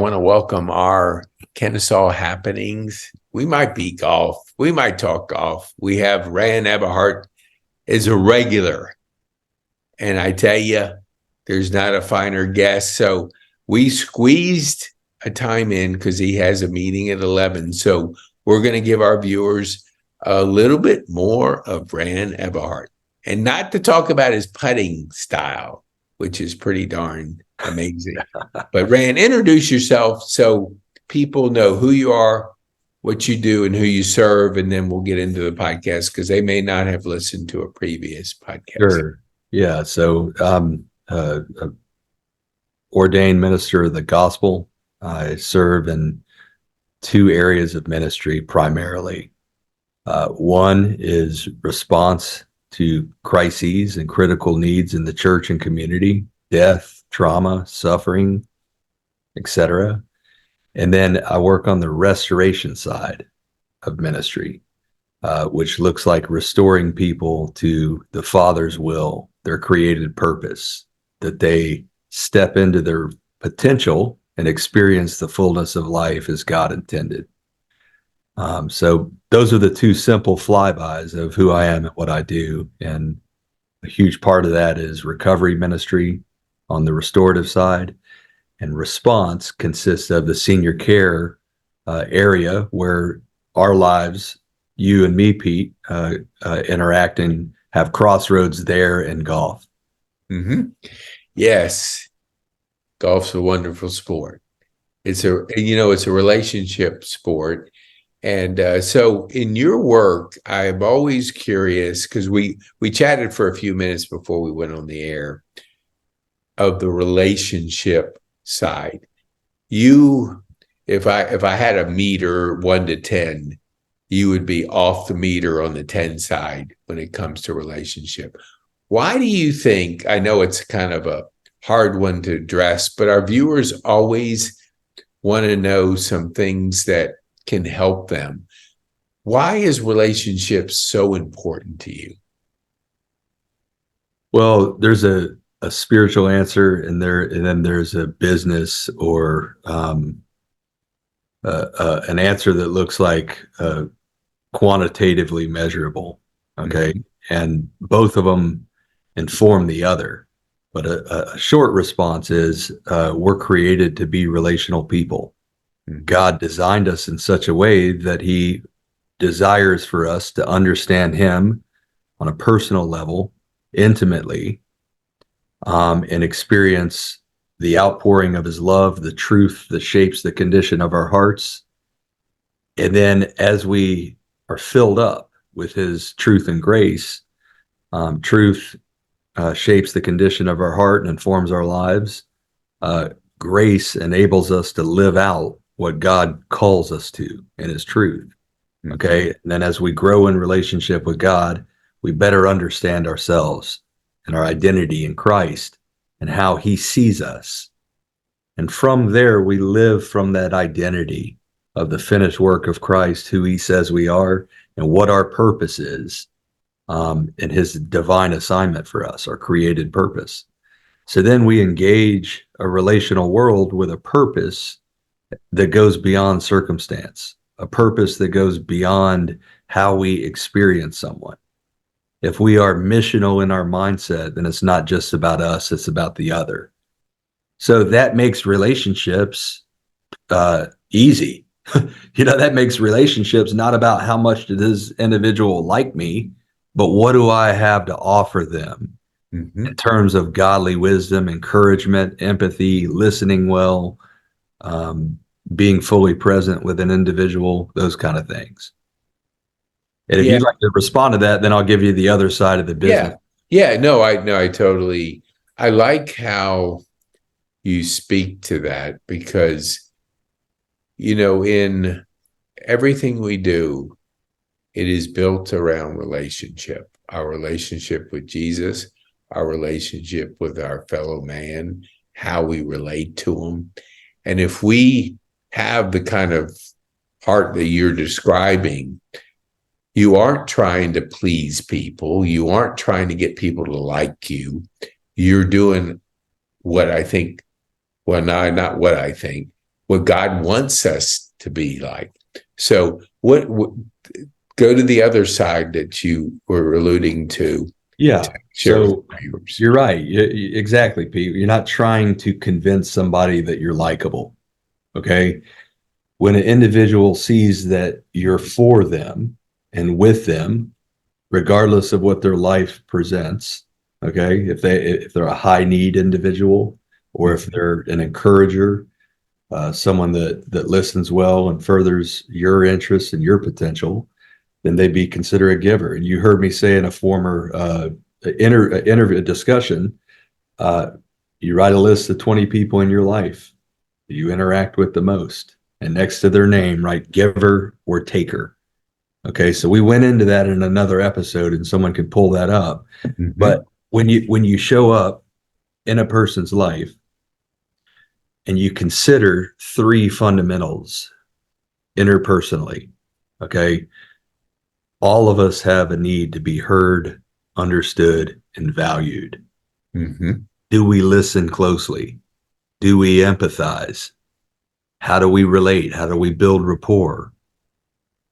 want to welcome our Kennesaw happenings. We might be golf. We might talk golf. We have Rand Eberhard is a regular. And I tell you, there's not a finer guest. So we squeezed a time in because he has a meeting at 11. So we're going to give our viewers a little bit more of Rand Eberhard. And not to talk about his putting style, which is pretty darn amazing. But Rand, introduce yourself so people know who you are, what you do, and who you serve, and then we'll get into the podcast because they may not have listened to a previous podcast. Sure. Yeah. So I'm ordained minister of the gospel. I serve in two areas of ministry primarily. One is response to crises and critical needs in the church and community, death, trauma, suffering, etc. And then I work on the restoration side of ministry, which looks like restoring people to the Father's will, their created purpose, that they step into their potential and experience the fullness of life as God intended. So those are the two simple flybys of who I am and what I do. And a huge part of that is recovery ministry on the restorative side. And response consists of the senior care area where our lives, you and me, Pete, interact and have crossroads there in golf. Mm-hmm. Yes. Golf's a wonderful sport. It's a relationship sport. And so in your work, I'm always curious because we chatted for a few minutes before we went on the air of the relationship side. If I had a meter 1 to 10, you would be off the meter on the 10 side when it comes to relationship. Why do you think, I know it's kind of a hard one to address, but our viewers always want to know some things that can help them. Why is relationships so important to you? Well, there's a spiritual answer, and then there's a business or an answer that looks like quantitatively measurable. Okay, and both of them inform the other. But a short response is we're created to be relational people. God designed us in such a way that he desires for us to understand him on a personal level, intimately, and experience the outpouring of his love, the truth that shapes the condition of our hearts. And then as we are filled up with his truth and grace, truth shapes the condition of our heart and informs our lives. Grace enables us to live out what God calls us to in his truth. Okay. And then as we grow in relationship with God, we better understand ourselves and our identity in Christ and how he sees us. And from there, we live from that identity of the finished work of Christ, who he says we are, and what our purpose is, in his divine assignment for us, our created purpose. So then we engage a relational world with a purpose that goes beyond circumstance, a purpose that goes beyond how we experience someone. If we are missional in our mindset, then it's not just about us, it's about the other. So that makes relationships easy. That makes relationships not about how much does this individual like me, but what do I have to offer them in terms of godly wisdom, encouragement, empathy, listening well, being fully present with an individual, those kind of things. And if you'd like to respond to that, then I'll give you the other side of the business. I like how you speak to that because, in everything we do, it is built around relationship, our relationship with Jesus, our relationship with our fellow man, how we relate to him. And if we have the kind of heart that you're describing, you aren't trying to please people. You aren't trying to get people to like you. You're doing what I think, well, not what I think. what God wants us to be like. So what go to the other side that you were alluding to. Yeah. Share with So viewers. you're right. Exactly, Pete. You're not trying to convince somebody that you're likable. Okay. When an individual sees that you're for them and with them, regardless of what their life presents, okay, if they're a high need individual, or if they're an encourager, someone that listens well and furthers your interests and your potential, then they'd be considered a giver. And you heard me say in a former interview discussion, you write a list of 20 people in your life you interact with the most, and next to their name, write giver or taker. Okay, so we went into that in another episode, and someone could pull that up. Mm-hmm. But when you show up in a person's life and you consider three fundamentals interpersonally, okay, all of us have a need to be heard, understood, and valued. Mm-hmm. Do we listen closely? Do we empathize? How do we relate? How do we build rapport?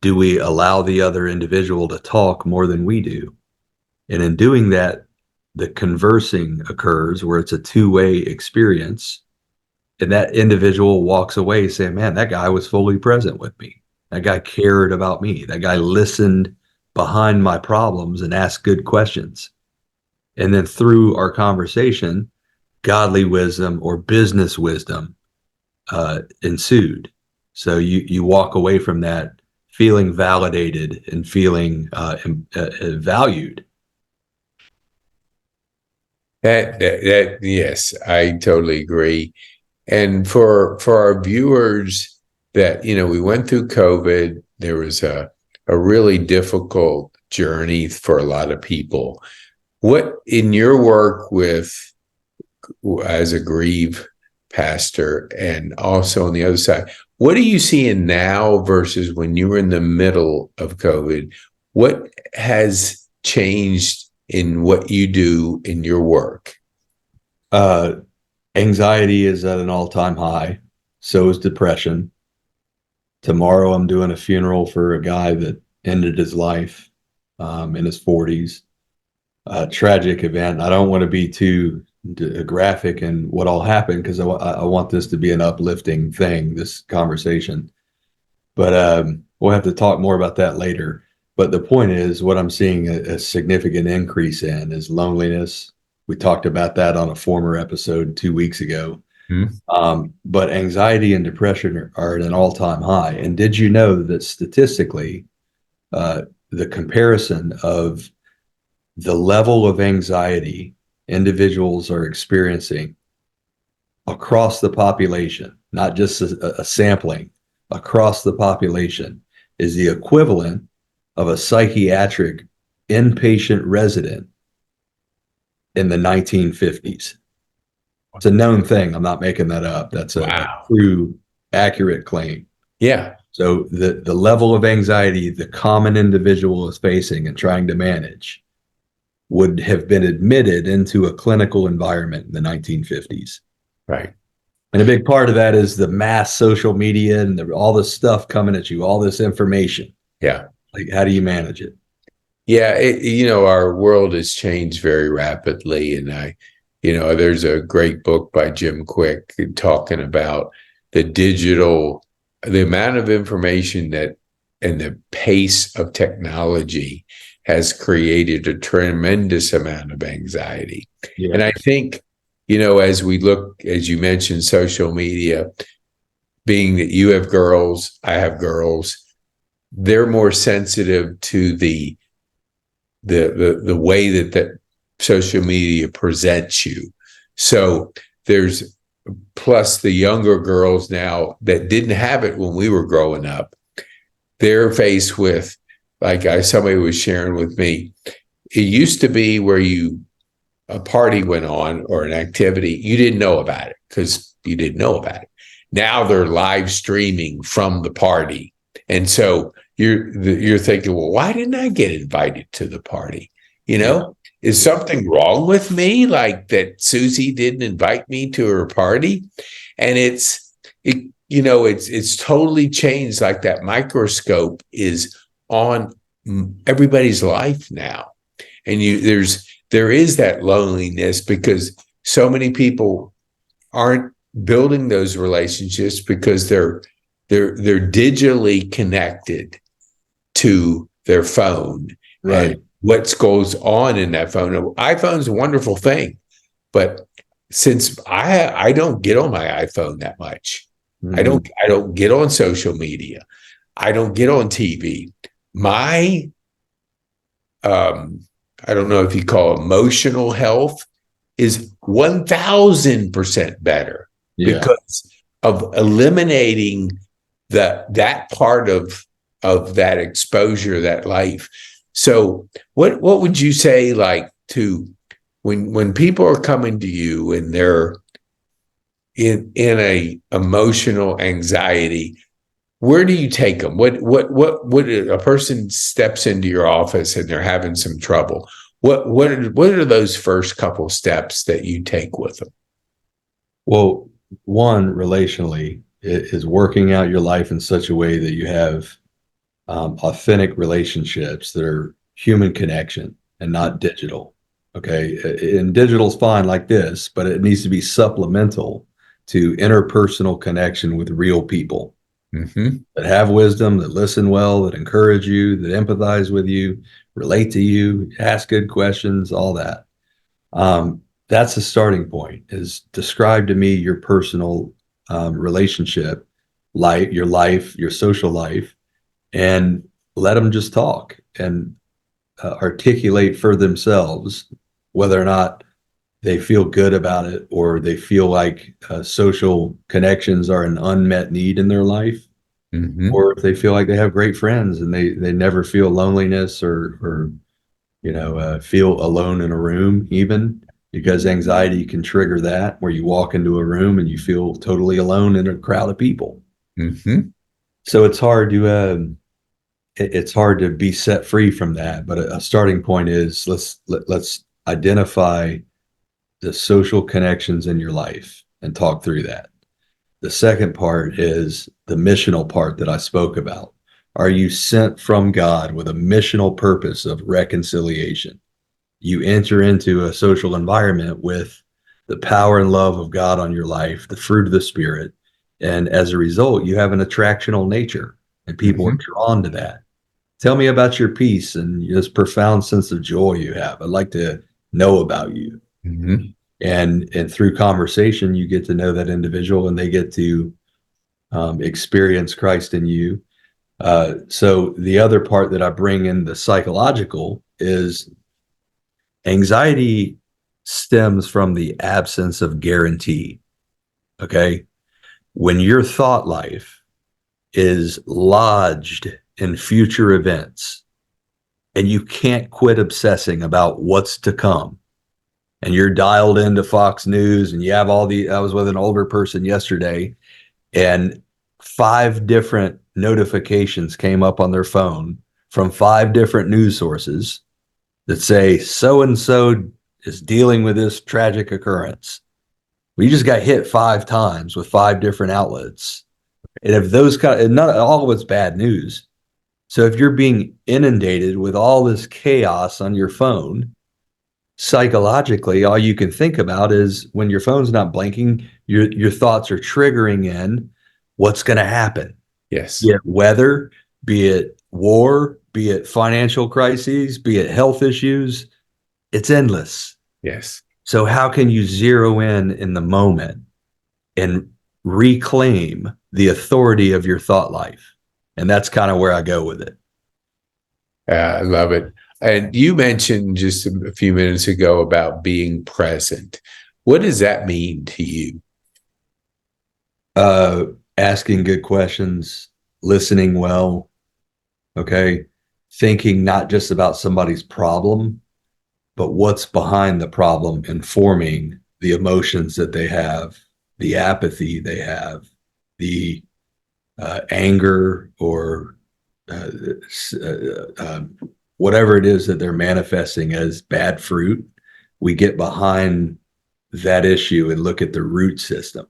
Do we allow the other individual to talk more than we do? And in doing that, the conversing occurs where it's a two-way experience. And that individual walks away saying, man, that guy was fully present with me. That guy cared about me. That guy listened behind my problems and asked good questions. And then through our conversation, godly wisdom or business wisdom ensued. So you walk away from that feeling validated and feeling valued. That yes, I totally agree. And for our viewers that, we went through COVID, there was a really difficult journey for a lot of people. What in your work as a grieve pastor and also on the other side, what are you seeing now versus when you were in the middle of COVID? What has changed in what you do in your work? Anxiety is at an all-time high. So is depression. Tomorrow I'm doing a funeral for a guy that ended his life in his 40s. A tragic event. I don't want to be too graphic in what all happened because I want this to be an uplifting thing, this conversation. But we'll have to talk more about that later. But the point is, what I'm seeing a significant increase in is loneliness. We talked about that on a former episode 2 weeks ago. But anxiety and depression are at an all-time high. And did you know that statistically, the comparison of the level of anxiety individuals are experiencing across the population, not just a sampling, across the population, is the equivalent of a psychiatric inpatient resident in the 1950s. It's a known thing. I'm not making that up. That's a true, accurate claim. Yeah. So the level of anxiety the common individual is facing and trying to manage would have been admitted into a clinical environment in the 1950s. Right. And a big part of that is the mass social media and all this stuff coming at you, all this information. Yeah. Like, how do you manage it? Yeah. Our world has changed very rapidly. And there's a great book by Jim Quick talking about the amount of information and the pace of technology has created a tremendous amount of anxiety. Yeah. And I think, as we look, as you mentioned, social media, being that you have girls, I have girls, they're more sensitive to the way that social media presents you. So there's, plus the younger girls now that didn't have it when we were growing up, they're faced with, somebody was sharing with me, it used to be where a party went on or an activity, you didn't know about it because you didn't know about it. Now they're live streaming from the party. And so you're thinking, well, why didn't I get invited to the party? Is something wrong with me? Like that Susie didn't invite me to her party? And it's totally changed. Like that microscope is on everybody's life now. And there is that loneliness because so many people aren't building those relationships because they're digitally connected to their phone, Right. and what goes on in that phone. iPhone's a wonderful thing, but since I don't get on my iPhone that much, Mhm. I don't get on social media, I don't get on TV. My I don't know if you call emotional health is 1000% better Yeah. because of eliminating that part of that exposure, that life. So what would you say, like, to when people are coming to you and they're in a emotional anxiety, where do you take them? What a person steps into your office and they're having some trouble? What are those first couple steps that you take with them? Well, one, relationally, is working out your life in such a way that you have authentic relationships that are human connection and not digital. Okay. And digital's fine like this, but it needs to be supplemental to interpersonal connection with real people Mm-hmm. that have wisdom, that listen well, that encourage you, that empathize with you, relate to you, ask good questions, all that. That's the starting point. Is describe to me your personal relationship, life, your social life, and let them just talk and articulate for themselves whether or not they feel good about it or they feel like social connections are an unmet need in their life, Mm-hmm. or if they feel like they have great friends and they never feel loneliness or feel alone in a room, even because anxiety can trigger that, where you walk into a room and you feel totally alone in a crowd of people. Mm-hmm. So it's hard to be set free from that. But a starting point is let's identify the social connections in your life and talk through that. The second part is the missional part that I spoke about. Are you sent from God with a missional purpose of reconciliation? You enter into a social environment with the power and love of God on your life, the fruit of the Spirit. And as a result, you have an attractional nature and people are Mm-hmm. drawn to that. Tell me about your peace and this profound sense of joy you have. I'd like to know about you. Mm-hmm. And through conversation, you get to know that individual and they get to experience Christ in you. So the other part that I bring in, the psychological, is anxiety stems from the absence of guarantee. Okay. When your thought life is lodged in future events and you can't quit obsessing about what's to come, and you're dialed into Fox News and you have I was with an older person yesterday and 5 different notifications came up on their phone from 5 different news sources that say so and so is dealing with this tragic occurrence. We just got hit 5 times with 5 different outlets. And if those and not all of it's bad news. So if you're being inundated with all this chaos on your phone, psychologically, all you can think about is when your phone's not blinking, your thoughts are triggering in what's going to happen. Yes. Be it weather, be it war, be it financial crises, be it health issues. It's endless. Yes. So how can you zero in the moment and reclaim the authority of your thought life? And that's kind of where I go with it. I love it. And you mentioned just a few minutes ago about being present. What does that mean to you? Uh, Asking good questions, listening well, okay, thinking not just about somebody's problem, but what's behind the problem, informing the emotions that they have, the apathy they have, the anger or uh, uh, uh, whatever it is that they're manifesting as bad fruit. We get behind that issue and look at the root system.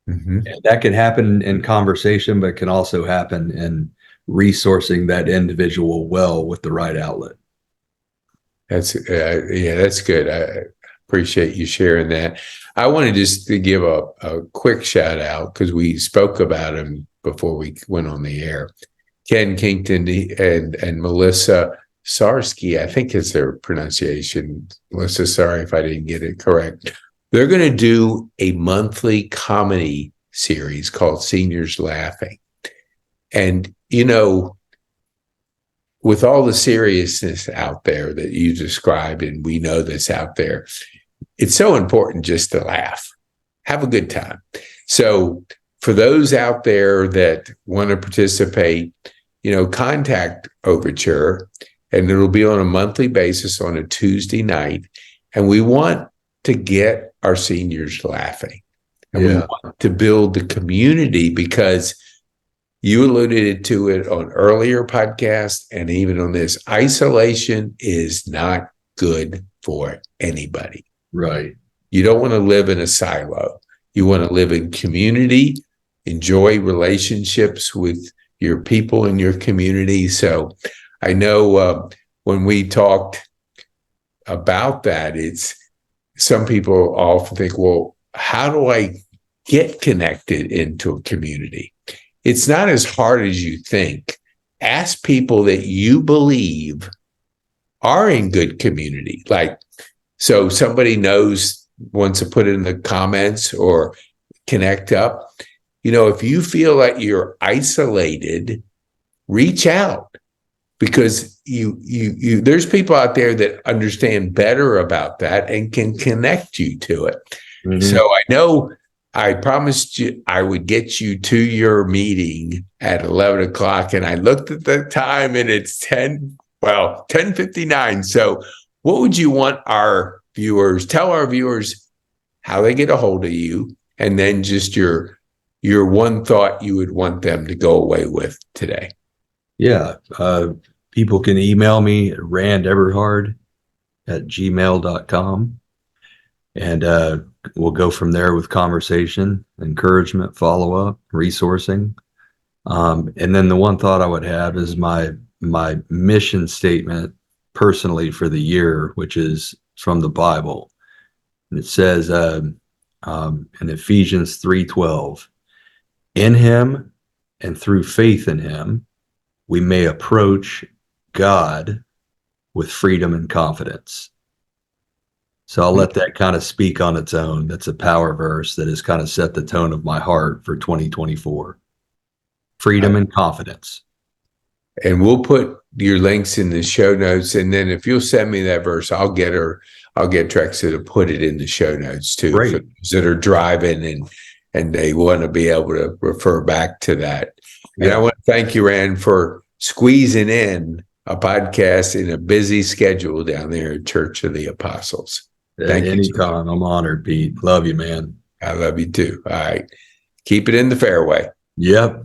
Mhm. And that can happen in conversation, but can also happen in resourcing that individual well with the right outlet. That's good. I appreciate you sharing that. I wanted just to give a quick shout out because we spoke about him before we went on the air. Ken Kington and Melissa Sarsky, I think is their pronunciation. Melissa, sorry if I didn't get it correct. They're going to do a monthly comedy series called Seniors Laughing. And, with all the seriousness out there that you described, and we know this out there, it's so important just to laugh, have a good time. So for those out there that want to participate, contact Overture, and it'll be on a monthly basis on a Tuesday night. And we want to get our seniors laughing. And we want to build the community because you alluded to it on earlier podcasts and even on this. Isolation is not good for anybody. Right. You don't want to live in a silo. You want to live in community, enjoy relationships with your people in your community. So I know when we talked about that, it's some people often think, well, how do I get connected into a community? It's not as hard as you think. Ask people that you believe are in good community. Like, so somebody wants to put it in the comments or connect up. If you feel like you're isolated, reach out because you there's people out there that understand better about that and can connect you to it. Mm-hmm. So I know I promised you I would get you to your meeting at 11 o'clock, and I looked at the time and it's 10:59. So what would you want tell our viewers how they get a hold of you, and then just your one thought you would want them to go away with today? Yeah. People can email me at randeberhard@gmail.com. And we'll go from there with conversation, encouragement, follow-up, resourcing. And then the one thought I would have is my mission statement personally for the year, which is from the Bible. And it says in Ephesians 3:12, in him and through faith in him, we may approach God with freedom and confidence. So I'll let that kind of speak on its own. That's a power verse that has kind of set the tone of my heart for 2024. Freedom and confidence. And we'll put your links in the show notes. And then if you'll send me that verse, I'll get Trexa to put it in the show notes too. Great. For those that are driving and they want to be able to refer back to that. Yeah. And I want to thank you, Rand, for squeezing in a podcast in a busy schedule down there at Church of the Apostles. Thank you. Anytime. I'm honored, Pete. Love you, man. I love you too. All right. Keep it in the fairway. Yep.